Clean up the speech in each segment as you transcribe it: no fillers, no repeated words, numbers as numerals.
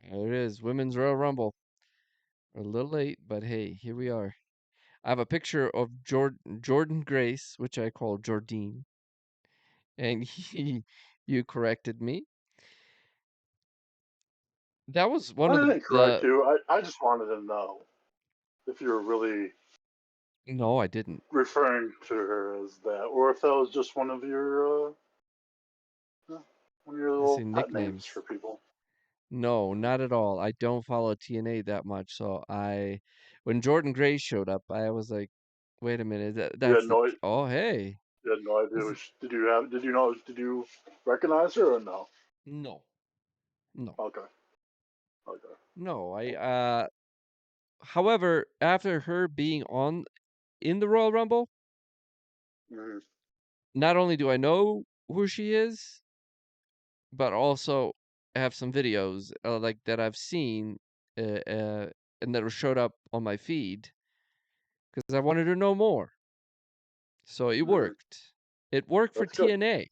There it is, Women's Royal Rumble. A little late, but hey, here we are. I have a picture of Jordynne Grace, which I call Jordynne, and you corrected me. That was one I of didn't correct the. you. I just wanted to know if you were really No, I didn't. referring to her as that, or if that was just one of your I see little pet names nicknames. for people. No, Hmm. not at all. I don't follow TNA that much, so when Jordynne Grace showed up, I was like, wait a minute, You had that's the. no Oh, hey. you had no idea. This is, Did you recognize her or no? no, no, Okay, okay. no. However, after her being in the Royal Rumble, Hmm. not only do I know who she is, but also have some videos like that I've seen, uh, uh, and that showed up on my feed because I wanted to know more. So it Hmm. worked. It worked for That's good. TNA.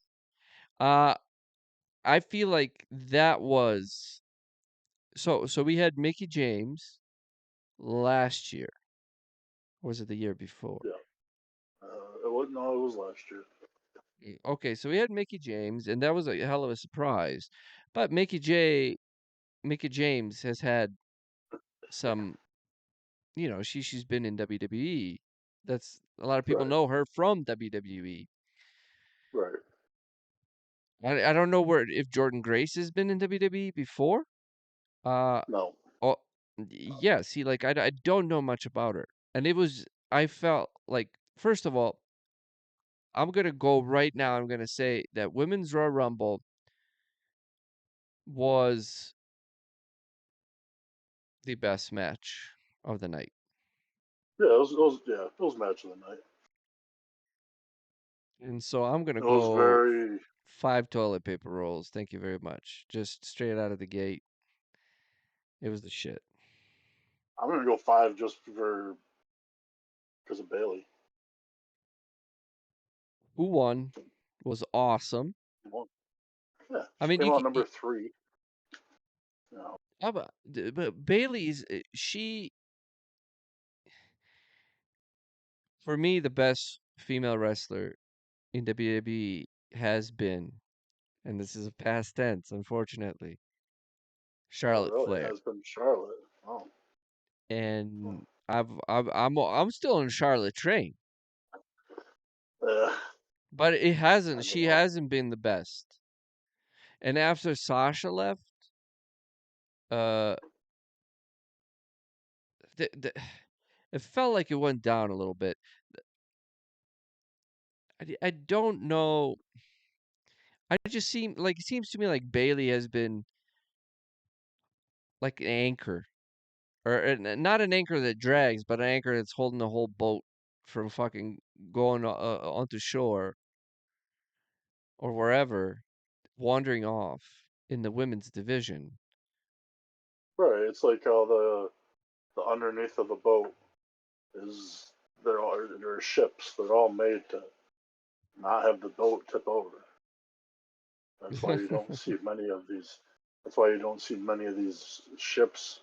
Uh, I feel like that was so we had Mickey James last year. Or was it the year before? Yeah. It was no, it was last year. Okay, so we had Mickey James, and that was a hell of a surprise. But Mickey James has had some, she's been in WWE. That's a lot of people Right. know her from WWE. Right. I don't know where if Jordynne Grace has been in WWE before. Uh, No. oh, yeah. See, like I don't know much about her, and I felt like first of all, I'm gonna go right now. I'm gonna say that Women's Royal Rumble was the best match of the night. Yeah, it was match of the night. And so I'm gonna It was go very. 5 toilet paper rolls. Thank you very much. Just straight out of the gate. It was the shit. I'm gonna go five just for because of Bayley. Who won was awesome. Well, yeah, I she mean, came out number three. You know. but Bailey's for me the best female wrestler in WWE has been, and this is a past tense, unfortunately, Oh, Charlotte really? It Flair. has been Charlotte. Oh. And I'm still on Charlotte train, Yeah. but I she know. hasn't been the best. And after Sasha left, uh, it felt like it went down a little bit. I don't know. It seems to me like Bailey has been like an anchor, or not an anchor that drags, but an anchor that's holding the whole boat from fucking going onto shore or wherever, wandering off in the women's division. Right. It's like how the underneath of the boat is they're ships. They're all made to not have the boat tip over. That's why you don't see many of these. That's why you don't see many of these ships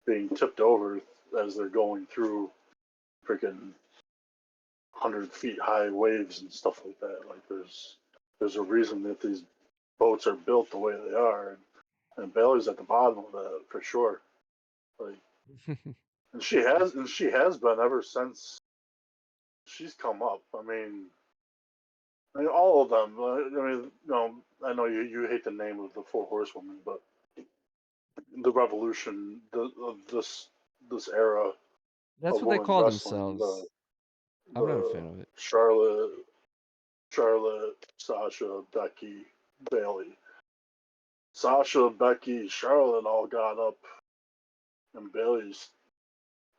being tipped over as they're going through freaking 100 feet high waves and stuff like that. Like there's a reason that these boats are built the way they are, and Bailey's at the bottom of that for sure. Like, and she has been ever since she's come up. I mean all of them. I know you hate the name of the four horsewomen, but the revolution of this era That's of what they women's call wrestling, themselves. I'm not a the fan of it. Charlotte, Sasha, Becky, Bayley. Sasha, Becky, Charlotte all got up, and Bayley's,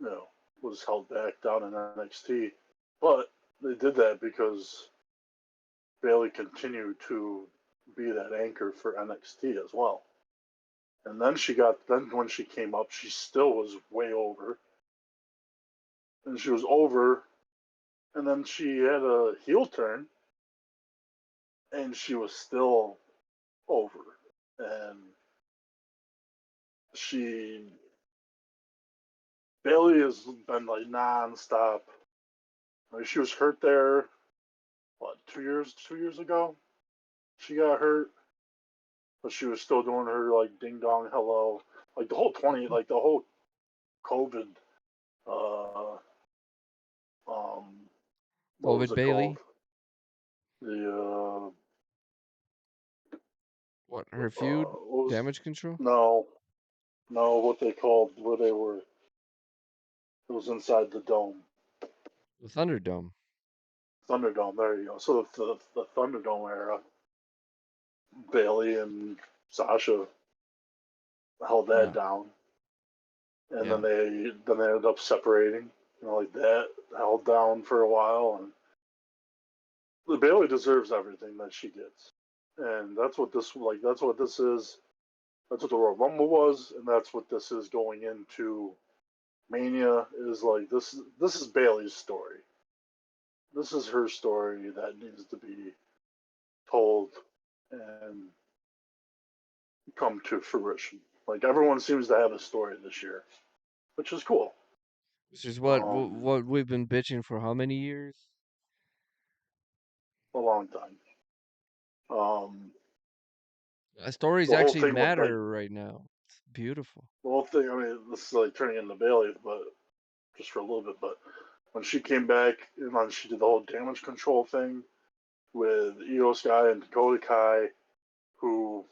you know, was held back down in NXT. But they did that because Bayley continued to be that anchor for NXT as well. And then when she came up, she still was way over, and she was over, and then she had a heel turn, and she was still over. And she Bayley has been like nonstop. I mean, she was hurt there. What, 2 years ago? She got hurt, but she was still doing her like ding dong hello, like the whole like the whole COVID. Uh, what was COVID it called? Bailey. The What, her feud? what was Damage control? no, no, what they called where they were. It was inside the dome, The Thunderdome. Thunderdome. There you go. So the Thunderdome era, Bayley and Sasha held that Yeah. down, and Yeah. then they ended up separating. You know, like that held down for a while, and the Bayley deserves everything that she gets, and that's what this like. That's what this is. That's what the Royal Rumble was, and that's what this is going into Mania. Is like this is Bayley's story. This is her story that needs to be told and come to fruition. Like everyone seems to have a story this year, which is cool. Which is Um, what we've been bitching for how many years? a long time. Um, Stories the whole actually thing with like matter right now. It's beautiful. the whole thing. I mean, this is like turning into Bayley, but just for a little bit. But when she came back and then she did the whole damage control thing with Io Sky and Dakota Kai, who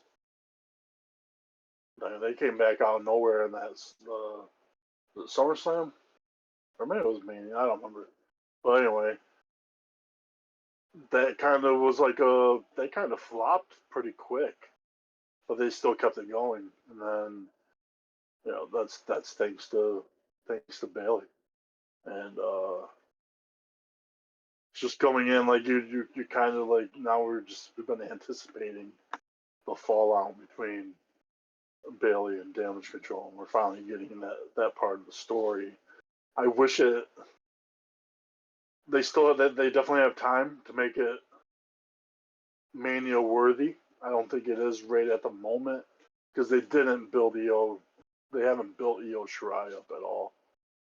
they came back out of nowhere in that SummerSlam, or maybe it was Mania. I don't remember. But anyway, that kind of was like they kind of flopped pretty quick, but they still kept it going. And then that's thanks to Bayley, and just coming in like you kind of like now we've been anticipating the fallout between Bayley and Damage Control, and we're finally getting that part of the story. I wish they definitely have time to make it Mania worthy. I don't think it is right at the moment because they didn't build Io. They haven't built Io Shirai up at all,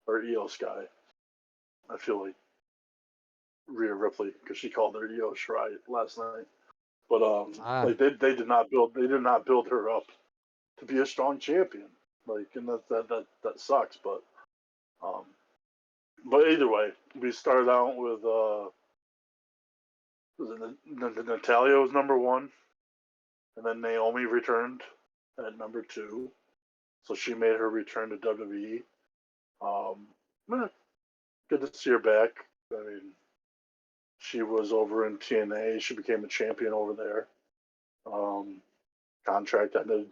or Io Sky. I feel like Rhea Ripley because she called her Io Shirai last night. But Ah, like they did not build her up to be a strong champion. Like, and that sucks. Um, but either way, we started out with Natalia was number one, and then Naomi returned at number two. So she made her return to WWE. Um, good to see her back. I mean, she was over in TNA. She became a champion over there. Um, Contract ended.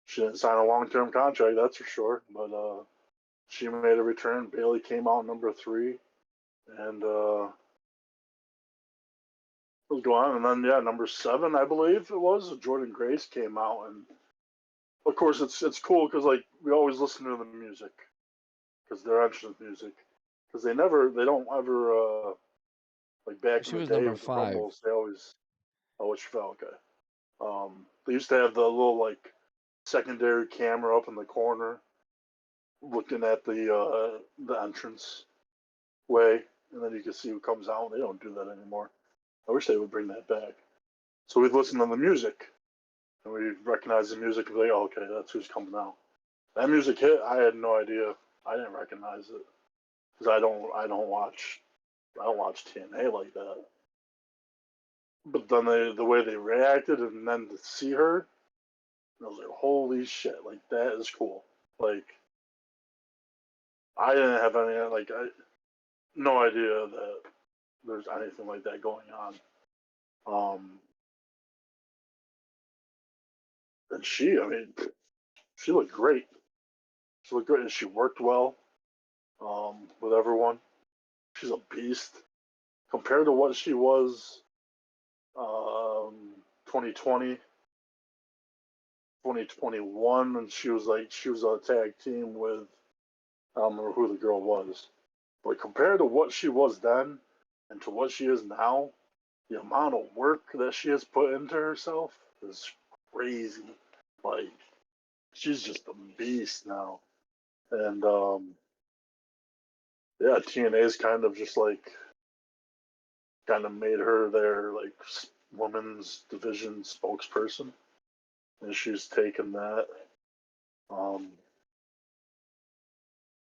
She didn't sign a long-term contract, that's for sure. But she made a return. Bayley came out number three, and was going on. And then yeah, number seven, I believe it was. Jordynne Grace came out, and of course it's cool because like we always listen to the music because their entrance music because they don't ever like back in she the was day number with the 5. Rumbles they always what you felt okay. They used to have the little like secondary camera up in the corner looking at the entrance way, and then you can see who comes out. They don't do that anymore. I wish they would bring that back. So we'd listen to the music, and we'd recognize the music and be like, oh, okay, that's who's coming out. That music hit. I had no idea. I didn't recognize it because I don't watch TNA like that. But then the way they reacted, and then to see her, I was like, holy shit! Like that is cool. Like I didn't have any no idea that there's anything like that going on. Um, and I mean, she looked great. She looked great, and she worked well with everyone. She's a beast compared to what she was um, 2020, 2021, and she was on a tag team with I don't remember who the girl was, but compared to what she was then and to what she is now, the amount of work that she has put into herself is crazy. Like she's just a beast now. And yeah, TNA's kind of just like kind of made her their like women's division spokesperson, and she's taken that. Um,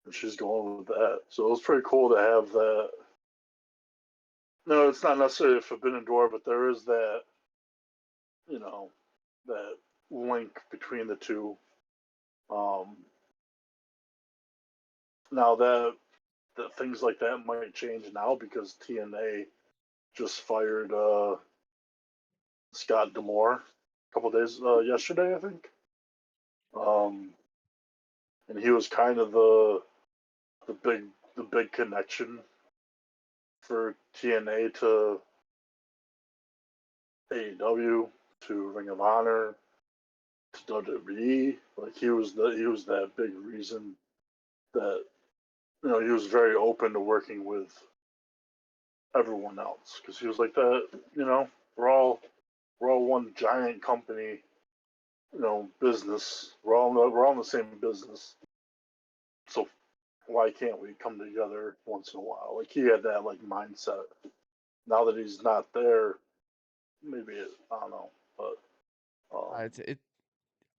and she's going with that. So it was pretty cool to have that. No, it's not necessarily a forbidden door, but there is that, you know, that link between the two. Um, Now that things like that might change now because TNA just fired Scott Demore a couple days yesterday, I think. Um, and he was kind of the big the big connection for TNA to AEW to Ring of Honor to WWE. Like he was that big reason that he was very open to working with everyone else because he was like that. We're all one giant company. Business. We're all in the same business. So why can't we come together once in a while? Like he had that like mindset. Now that he's not there, I don't know, but um, It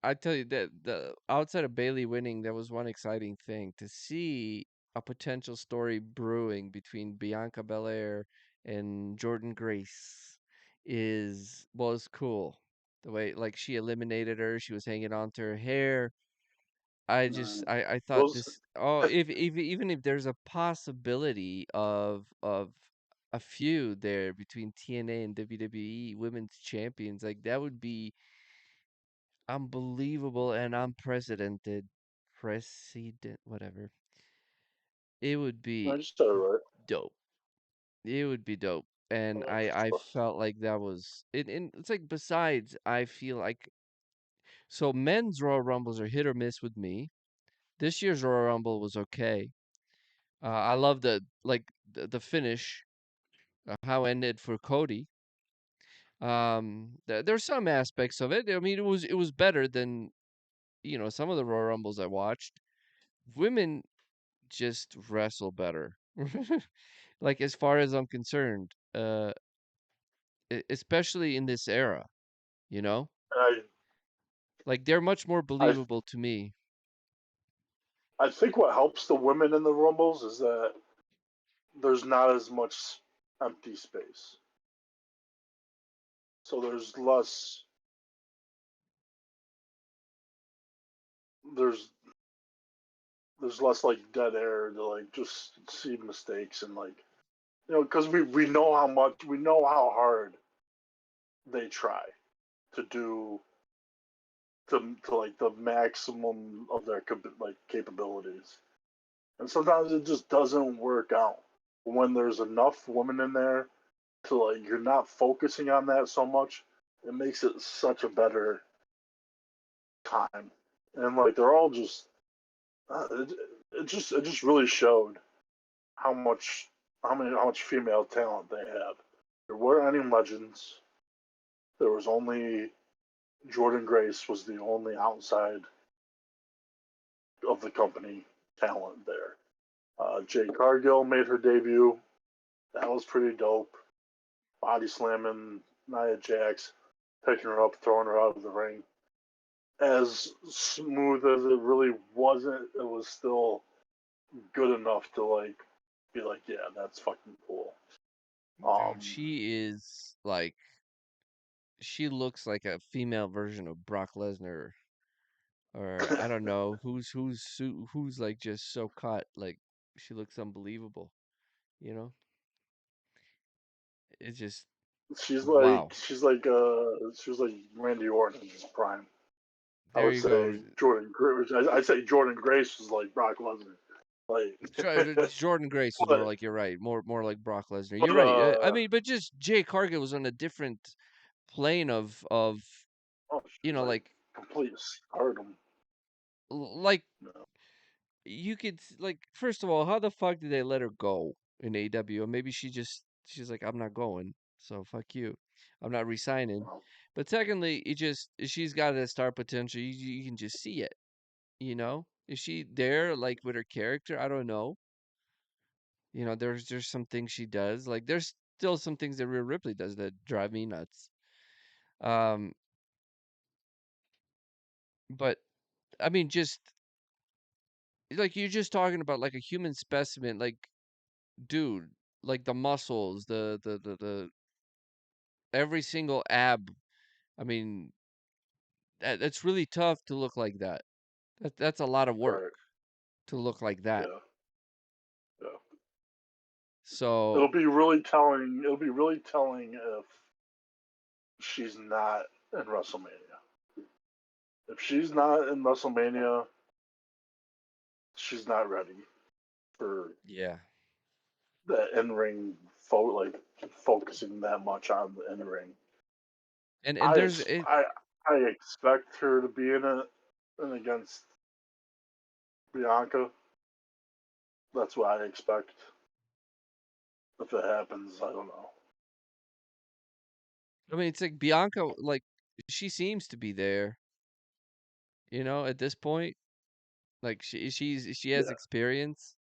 I tell you that the outside of Bayley winning, that was one exciting thing to see a potential story brewing between Bianca Belair and Jordan Grace was cool. The way like she eliminated her, she was hanging on to her hair. I thought those this if even if there's a possibility of a feud there between TNA and WWE women's champions, like that would be unbelievable and unprecedented whatever. It would I be just said it right. dope. It would be dope. And I Sure. felt like that was it and it's like besides I feel like so men's Royal Rumbles are hit or miss with me. This year's Royal Rumble was okay. I love the finish, how it ended for Cody. There's some aspects of it. I mean, it was better than some of the Royal Rumbles I watched. Women just wrestle better. Like as far as I'm concerned, especially in this era, you know? I Like they're much more I believable to me. I think what helps the women in the rumbles is that there's not as much empty space, so there's there's less like dead air to like just see mistakes and like because we know we know how hard they try to do to like the maximum of their like capabilities, and sometimes it just doesn't work out when there's enough women in there to like you're not focusing on that so much. It makes it such a better time, and like they're all just it just really showed how much how much female talent they have. There weren't any legends. There was only Jordan Grace was the only outside of the company talent there. Jade Cargill made her debut. That was pretty dope. Body slamming Nia Jax, picking her up, throwing her out of the ring. As smooth as it really wasn't, it was still good enough to like be like, yeah, that's fucking cool. Dude, Um, she is like she looks like a female version of Brock Lesnar, or I don't know who's like just so cut. Like she looks unbelievable, you know? It's just wow. she was like Randy Orton in his prime. I There would you go. say Jordan. I'd say Jordan Grace was like Brock Lesnar. Like, Jordan Grace was more but like you're right, more like Brock Lesnar. You're but right. I mean, but just Jay Cargill was on a different plane of oh, you she's know like like complete stardom. like No. you could like first of all, how the fuck did they let her go in AW? Maybe she's like I'm not going. So fuck you. I'm not resigning. Well, But secondly, she's got a star potential. You can just see it. Is she there like with her character? I don't know. There's some things she does. Like there's still some things that Rhea Ripley does that drive me nuts. Um, but I mean, just like you're just talking about like a human specimen, like dude, like the muscles, the every single ab. I mean, that's really tough to look like that. That's a lot of work right. to look like that. Yeah. Yeah. So It'll be really telling. It'll be really telling if she's not in WrestleMania. If she's not in WrestleMania, she's not ready for yeah, the in ring. Like focusing that much on the in ring. and I there's ex- it. I I expect her to be in it and against Bianca. That's what I expect. If it happens, I don't know. I mean, it's like Bianca, like she seems to be there. At this point, like she has Yeah, experience.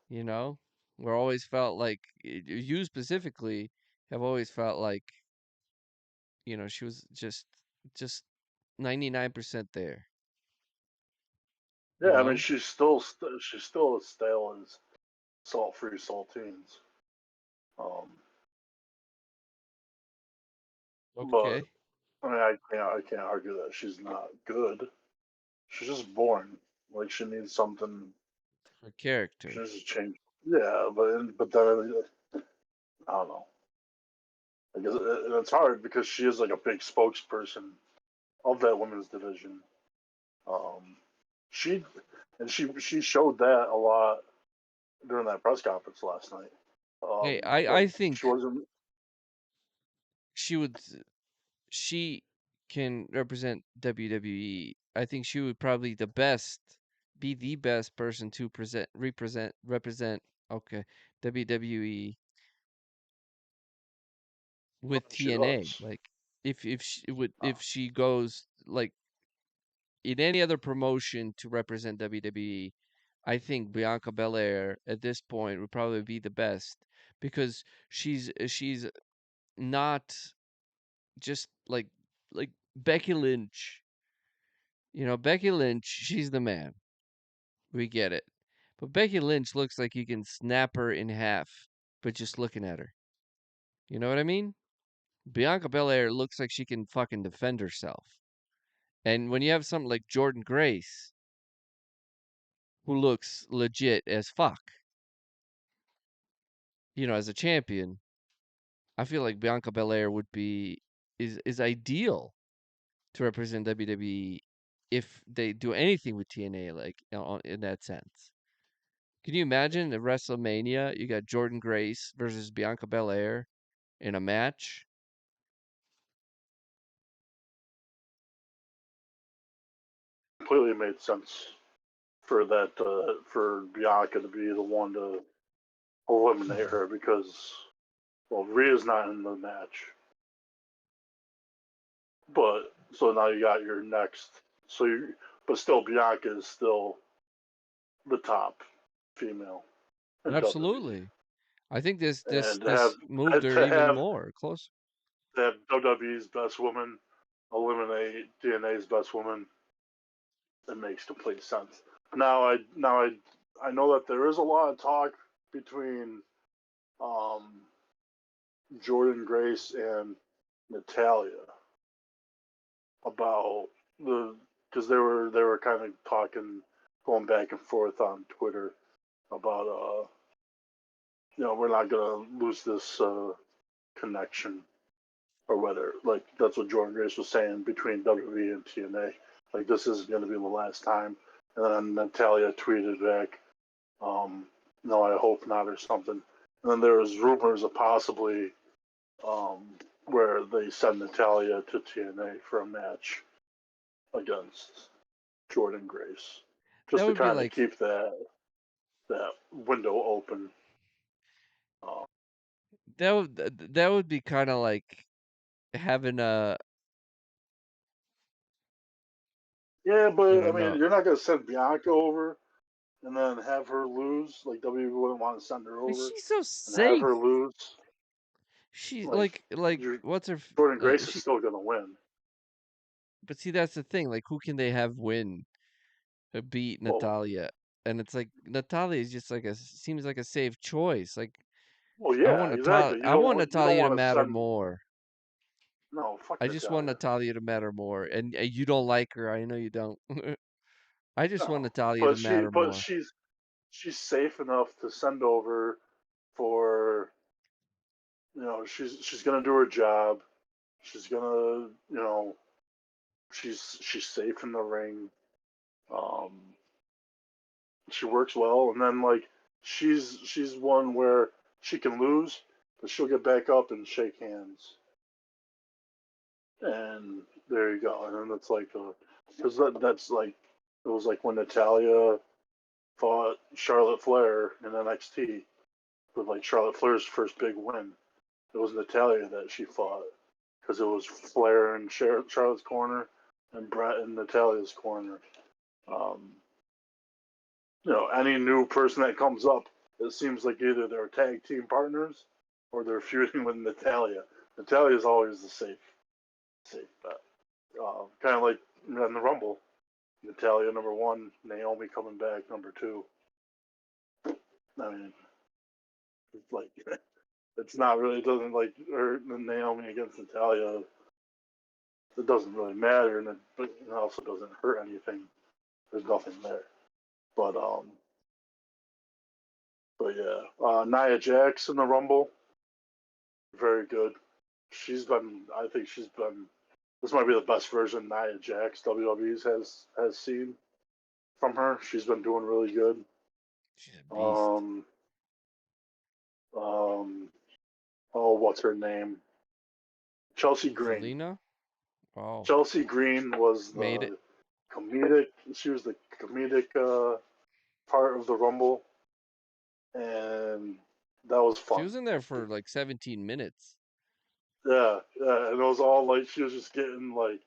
You know, we're always felt like you specifically have always felt like she was just 99% there. You yeah. I mean, know, she's still as stale as salt-free saltines. Um, but okay, I mean, I can't argue that she's not good. She's just boring. Like she needs something. her She character. needs to change. Yeah, but then I don't know. I guess it's hard because she is like a big spokesperson of that women's division. Um, she she showed that a lot during that press conference last night. Hey, I Like think she wasn't. she would she can represent WWE. I think she would probably be the best person to represent. Okay, WWE with She TNA. does. Like if Uh, she goes like in any other promotion to represent WWE, I think Bianca Belair at this point would probably be the best because she's not just like Becky Lynch. Becky Lynch, she's the man. We get it. But Becky Lynch looks like you can snap her in half, but just looking at her. You know what I mean? Bianca Belair looks like she can fucking defend herself. And when you have something like Jordynne Grace, who looks legit as fuck, as a champion, I feel like Bianca Belair would be is ideal to represent WWE if they do anything with TNA, like in that sense. Can you imagine at WrestleMania you got Jordynne Grace versus Bianca Belair in a match? Completely made sense for that for Bianca to be the one to eliminate her because well Rhea's not in the match, but so now you got your next. But still Bianca is still the top female in WWE, Absolutely. I think this this and this moved her to even have more close. WWE's best woman eliminate DNA's best woman, it makes complete sense. Now I know that there is a lot of talk between um, Jordynne Grace and Natalia about the because they were kind of talking, going back and forth on Twitter about we're not gonna lose this connection or whether like that's what Jordynne Grace was saying between WWE and TNA. Like this isn't gonna be the last time. And then Natalia tweeted back, um, "No, I hope not," or something. And then there was rumors of possibly um, where they send Natalia to TNA for a match against Jordynne Grace, That just to would be kind of like keep that window open. Uh, that would be kind of like having a Yeah, I but I don't mean, know. you're not gonna send Bianca over and then have her lose. Like WWE wouldn't want to send her But over she's so and have her safe. lose. She Like like your what's her Jordynne Grace is she still gonna win. but see that's the thing. Like who can they have win beat Well, Natalia? And it's like Natalia is just like seems like a safe choice. Like well, yeah, exactly. I want You don't Natalia to want to matter send. more. No, fuck I just want Natalia. Natalia to matter more. And you don't like her. I know you don't. I just want No, Natalia to but matter more. she's safe enough to send over for she's gonna do her job. She's gonna she's safe in the ring. Um, she works well, and then like she's one where she can lose, but she'll get back up and shake hands, and there you go. And then it's like because that's like it was like when Natalia fought Charlotte Flair in NXT with like Charlotte Flair's first big win. It was Natalia that she fought because it was Flair in Charlotte's corner and Brett in Natalia's corner. Um, any new person that comes up, it seems like either they're tag team partners or they're feuding with Natalia. Natalia is always the safe bet. Kind of like in the Rumble, Natalia number one, Naomi coming back number two. I mean, it's like it's not really it doesn't like hurt Naomi against Natalia. It doesn't really matter, and but it also doesn't hurt anything. There's nothing there. But but yeah, Nia Jax in the Rumble, very good. I think she's been. This might be the best version Nia Jax WWE's has seen from her. She's been doing really good. She's a beast. Um, um, oh, what's her name? Chelsea Green. Zelina? Oh, Chelsea Green was made it. the comedic. She was the comedic part of the Rumble, and that was She fun. was in there for like 17 minutes. Yeah, and it was all like she was just getting like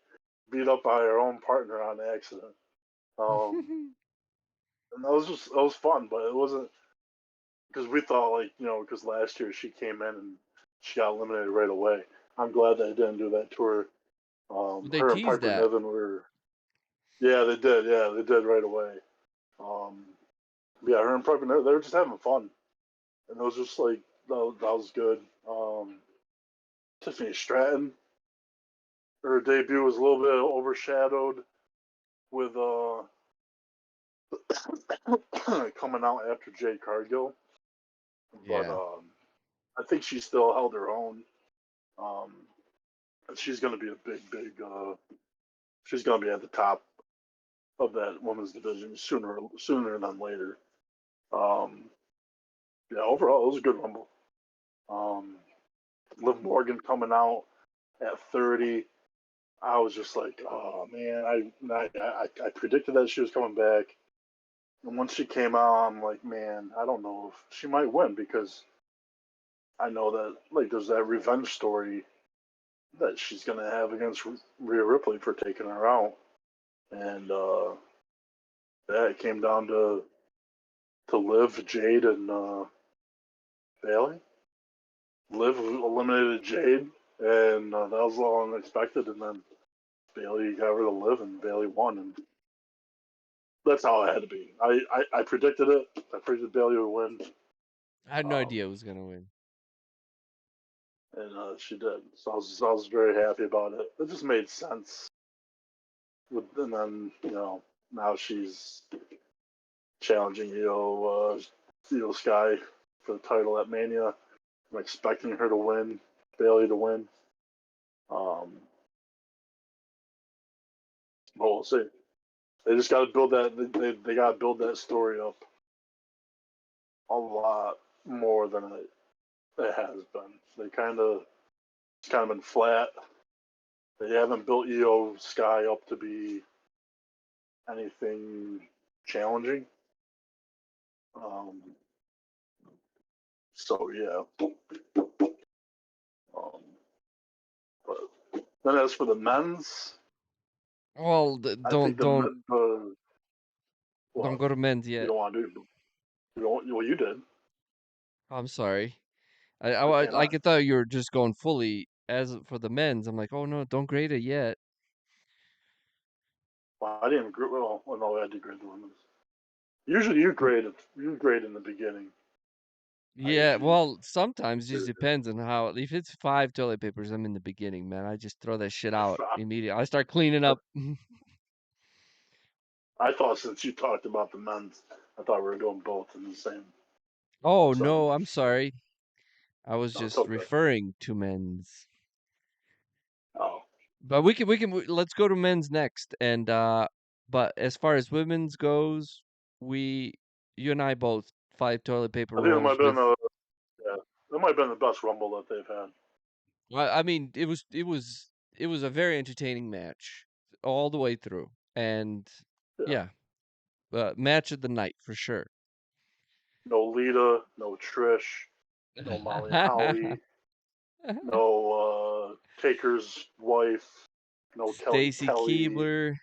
beat up by her own partner on accident. Um, and that was fun, but it wasn't because we thought like because last year she came in and she got eliminated right away. I'm glad they didn't do that to her. They Her and teased Piper that. Niven were yeah they did right away. Um, yeah, her and Piper Niven they were just having fun, and it was just like that was good. Tiffany Stratton, her debut was a little bit overshadowed with coming out after Jade Cargill, but Yeah. I think she still held her own. Um, she's going to be a big. She's going to be at the top of that women's division sooner than later. Um, yeah, overall it was a good rumble. Um, Liv Morgan coming out at 30. I was just like, oh man, I predicted that she was coming back. And once she came out, I'm like, man, I don't know if she might win because I know that like there's that revenge story that she's gonna have against Rhea Ripley for taking her out, and yeah, it came down to Liv, Jade, and Bayley. Liv eliminated Jade, and that was all unexpected, and then Bayley got rid of Liv, and Bayley won, and that's how it had to be. I predicted it. I predicted Bayley would win, I had no um, idea who was going to win. and she did. So I was very happy about it. It just made sense. And then now she's challenging Sky for the title at Mania. I'm expecting her to win, Bayley to win. Um, but we'll see. They just got to build that. They got to build that story up a lot more than it has been. It's kind of been flat. They haven't built Sky up to be anything challenging. Um, so yeah, Um, but then as for the men's, Well, I think the don't well, go to men's you yet. don't want to do you don't well you did. I'm sorry. Why can't I I? could thought you were just going fully as for the men's. I'm like, oh no, don't grade it yet. Well, I didn't grade. Well, no, I did grade the women's. Usually you Mm, grade it. You grade in the beginning. I yeah, usually well, sometimes it just grade depends on how. If it's 5 toilet papers, I'm in the beginning, man. I just throw that shit out it. immediately. I start cleaning up. I thought since you talked about the men's, I thought we were doing both in the same Oh no, I'm sentence. So sorry. I was no, it's just okay. referring to men's. Oh, But let's go to men's next. And but as far as women's goes, we you and I both 5 toilet paper I think it might rolls have been with. yeah, that might have been the best rumble that they've had. I mean, it was a very entertaining match all the way through. And Yeah, yeah, match of the night for sure. no Lita, no Trish, no Molly Holly, no Taker's wife, no Kelly Stacy Kelly, Keebler.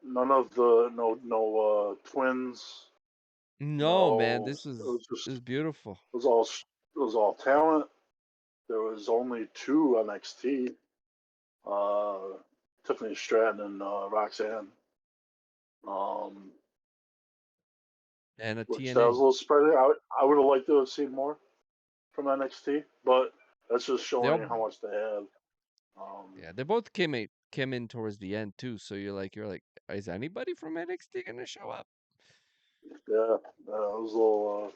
none of the twins. No, man, No, it was this just is beautiful. it was all talent. There was only two NXT, uh, Tiffany Stratton and Roxanne, um, And a which that was a TNA. little surprising. I would have liked to have seen more from NXT, but that's just They showing all you how much they have. Um, Yeah, they both came in towards the end too, so you're like, is anybody from NXT gonna show up? yeah, it was a little,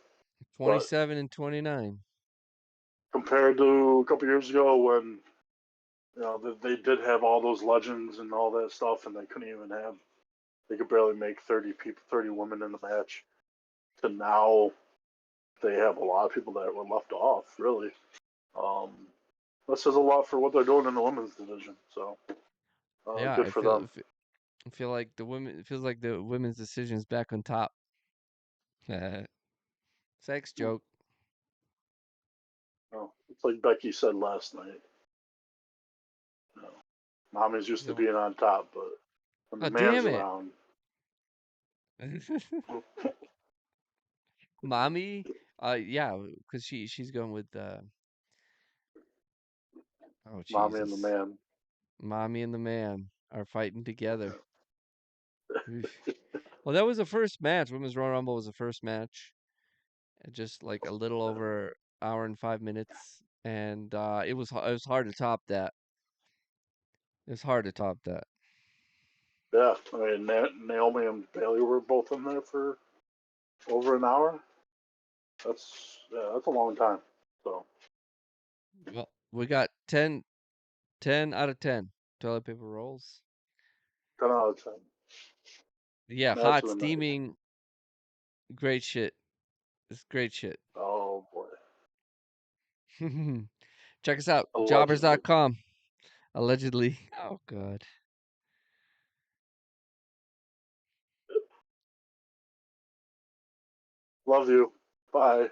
but 27 and 29. compared to a couple years ago when they did have all those legends and all that stuff, and they couldn't even have they could barely make 30 people, 30 women in the match. To now, they have a lot of people that were left off. Really, um, that says a lot for what they're doing in the women's division. So Yeah, good for them. I feel like the women it feels like the women's decision is back on top. Sex Hmm. joke. It's like Becky said last night. You know, Mommy's used to You being on top, but when the oh man's damn it. around, Mommy, yeah, because she's going with oh mommy and the Jesus. man. Mommy and the man are fighting together. Oof. Well, that was the first match. Women's Royal Rumble was the first match. Just like a little over hour and 5 minutes, and it was hard to top that. It was hard to top that. Yeah, I mean Naomi and Bayley were both in there for over an hour. That's a long time. So Well, we got 10 out of 10 toilet paper rolls. 10 out of 10. Yeah, Match hot of the night. steaming, great shit. It's great shit. Oh boy, Check us out, allegedly. jobbers.com. Allegedly. Oh god. Love you. Bye.